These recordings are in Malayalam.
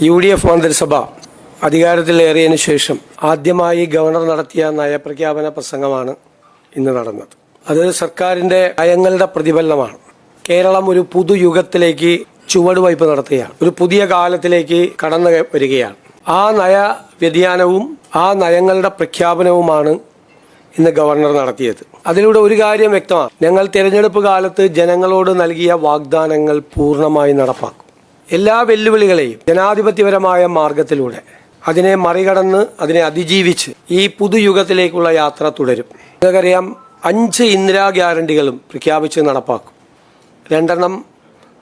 UDF മന്ത്രിസഭ അധികാരത്തിലേറിയതിനു ശേഷം ആദ്യമായി ഗവർണർ നടത്തിയ നയപ്രഖ്യാപന പ്രസംഗമാണ് ഇന്ന് നടന്നത്. അത് സർക്കാരിന്റെ നയങ്ങളുടെ പ്രതിഫലനമാണ്. കേരളം ഒരു പുതുയുഗത്തിലേക്ക് ചുവടുവയ്പ് നടത്തുകയാണ്. ഒരു പുതിയ കാലത്തിലേക്ക് കടന്നു വരികയാണ്. ആ നയ വ്യതിയാനവും ആ നയങ്ങളുടെ പ്രഖ്യാപനവുമാണ് ഇന്ന് ഗവർണർ നടത്തിയത്. അതിലൂടെ ഒരു കാര്യം വ്യക്തമാണ്: ഞങ്ങൾ തെരഞ്ഞെടുപ്പ് കാലത്ത് ജനങ്ങളോട് നൽകിയ വാഗ്ദാനങ്ങൾ പൂർണ്ണമായി നടപ്പാക്കും. എല്ലാ വെല്ലുവിളികളെയും ജനാധിപത്യപരമായ മാർഗത്തിലൂടെ അതിനെ മറികടന്ന് അതിനെ അതിജീവിച്ച് ഈ പുതുയുഗത്തിലേക്കുള്ള യാത്ര തുടരും. നിങ്ങൾക്കറിയാം, 5 ഇന്ദിരാ ഗ്യാരണ്ടികളും പ്രഖ്യാപിച്ച് നടപ്പാക്കും. 2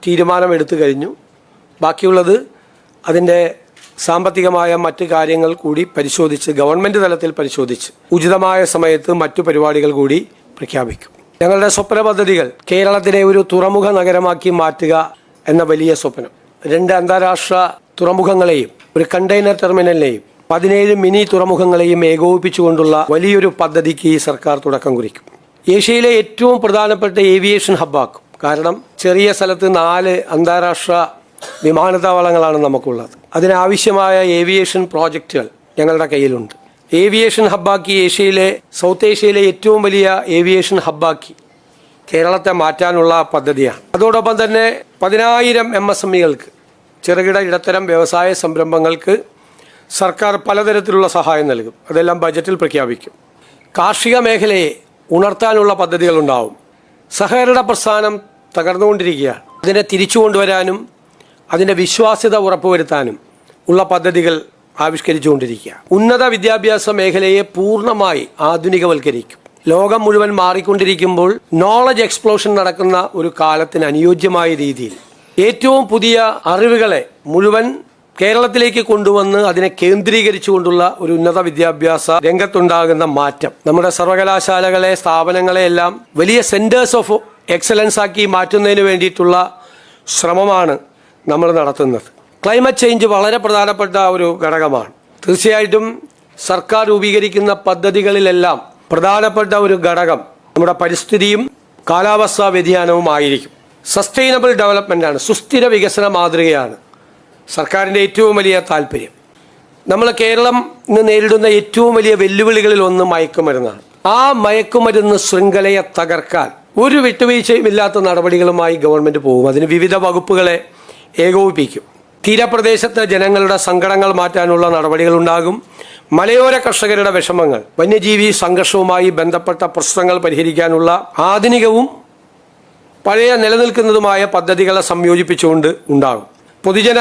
തീരുമാനമെടുത്തു കഴിഞ്ഞു. ബാക്കിയുള്ളത് അതിൻ്റെ സാമ്പത്തികമായ മറ്റ് കാര്യങ്ങൾ കൂടി പരിശോധിച്ച്, ഗവൺമെൻറ് തലത്തിൽ പരിശോധിച്ച് ഉചിതമായ സമയത്ത് മറ്റു പരിപാടികൾ കൂടി പ്രഖ്യാപിക്കും. ഞങ്ങളുടെ സ്വപ്ന പദ്ധതികൾ കേരളത്തിനെ ഒരു തുറമുഖ നഗരമാക്കി മാറ്റുക എന്ന വലിയ സ്വപ്നം. 2 അന്താരാഷ്ട്ര തുറമുഖങ്ങളെയും ഒരു കണ്ടെയ്നർ ടെർമിനലിനെയും 17 മിനി തുറമുഖങ്ങളെയും ഏകോപിപ്പിച്ചുകൊണ്ടുള്ള വലിയൊരു പദ്ധതിക്ക് ഈ സർക്കാർ തുടക്കം കുറിക്കും. ഏഷ്യയിലെ ഏറ്റവും പ്രധാനപ്പെട്ട ഏവിയേഷൻ ഹബ്ബാക്കും. കാരണം ചെറിയ സ്ഥലത്ത് 4 അന്താരാഷ്ട്ര വിമാനത്താവളങ്ങളാണ് നമുക്കുള്ളത്. അതിനാവശ്യമായ ഏവിയേഷൻ പ്രോജക്റ്റുകൾ ഞങ്ങളുടെ കയ്യിലുണ്ട്. ഏവിയേഷൻ ഹബ്ബാക്കി സൗത്ത് ഏഷ്യയിലെ ഏറ്റവും വലിയ ഏവിയേഷൻ ഹബ്ബാക്കി കേരളത്തെ മാറ്റാനുള്ള പദ്ധതിയാണ്. അതോടൊപ്പം തന്നെ 10,000 MSMEകൾക്ക്, ചെറുകിട ഇടത്തരം വ്യവസായ സംരംഭങ്ങൾക്ക് സർക്കാർ പലതരത്തിലുള്ള സഹായം നൽകും. അതെല്ലാം ബജറ്റിൽ പ്രഖ്യാപിക്കും. കാർഷിക മേഖലയെ ഉണർത്താനുള്ള പദ്ധതികളുണ്ടാവും. സഹകരണ പ്രസ്ഥാനം തകർന്നുകൊണ്ടിരിക്കുകയാണ്. അതിനെ തിരിച്ചു കൊണ്ടുവരാനും അതിൻ്റെ വിശ്വാസ്യത ഉറപ്പുവരുത്താനും ഉള്ള പദ്ധതികൾ ആവിഷ്കരിച്ചുകൊണ്ടിരിക്കുക. ഉന്നത വിദ്യാഭ്യാസ മേഖലയെ പൂർണ്ണമായി ആധുനികവൽക്കരിക്കും. ലോകം മുഴുവൻ മാറിക്കൊണ്ടിരിക്കുമ്പോൾ നോളജ് എക്സ്പ്ലോഷൻ നടക്കുന്ന ഒരു കാലത്തിന് അനുയോജ്യമായ രീതിയിൽ ഏറ്റവും പുതിയ അറിവുകളെ മുഴുവൻ കേരളത്തിലേക്ക് കൊണ്ടുവന്ന് അതിനെ കേന്ദ്രീകരിച്ചുകൊണ്ടുള്ള ഒരു ഉന്നത വിദ്യാഭ്യാസ രംഗത്തുണ്ടാകുന്ന മാറ്റം നമ്മുടെ സർവകലാശാലകളെ, സ്ഥാപനങ്ങളെ എല്ലാം വലിയ സെന്റേഴ്സ് ഓഫ് എക്സലൻസ് ആക്കി മാറ്റുന്നതിന് വേണ്ടിയിട്ടുള്ള ശ്രമമാണ് നമ്മൾ നടത്തുന്നത്. ക്ലൈമറ്റ് ചേഞ്ച് വളരെ പ്രധാനപ്പെട്ട ഒരു ഘടകമാണ്. തീർച്ചയായിട്ടും സർക്കാർ രൂപീകരിക്കുന്ന പദ്ധതികളിലെല്ലാം പ്രധാനപ്പെട്ട ഒരു ഘടകം നമ്മുടെ പരിസ്ഥിതിയും കാലാവസ്ഥാ വ്യതിയാനവും ആയിരിക്കും. സസ്റ്റൈനബിൾ ഡെവലപ്മെൻ്റ് ആണ്, സുസ്ഥിര വികസന മാതൃകയാണ് സർക്കാരിൻ്റെ ഏറ്റവും വലിയ താല്പര്യം. നമ്മൾ കേരളം ഇന്ന് നേരിടുന്ന ഏറ്റവും വലിയ വെല്ലുവിളികളിൽ ഒന്ന് മയക്കുമരുന്നാണ്. ആ മയക്കുമരുന്ന് ശൃംഖലയെ തകർക്കാൻ ഒരു വിട്ടുവീഴ്ചയും ഇല്ലാത്ത നടപടികളുമായി ഗവൺമെൻറ് പോകും. അതിന് വിവിധ വകുപ്പുകളെ ഏകോപിപ്പിക്കും. തീരപ്രദേശത്തെ ജനങ്ങളുടെ സങ്കടങ്ങൾ മാറ്റാനുള്ള നടപടികളുണ്ടാകും. മലയോര കർഷകരുടെ വിഷമങ്ങൾ, വന്യജീവി സംഘർഷവുമായി ബന്ധപ്പെട്ട പ്രശ്നങ്ങൾ പരിഹരിക്കാനുള്ള ആധുനികവും പഴയ നിലനിൽക്കുന്നതുമായ പദ്ധതികളെ സംയോജിപ്പിച്ചുകൊണ്ട് ഉണ്ടാകും. പൊതുജന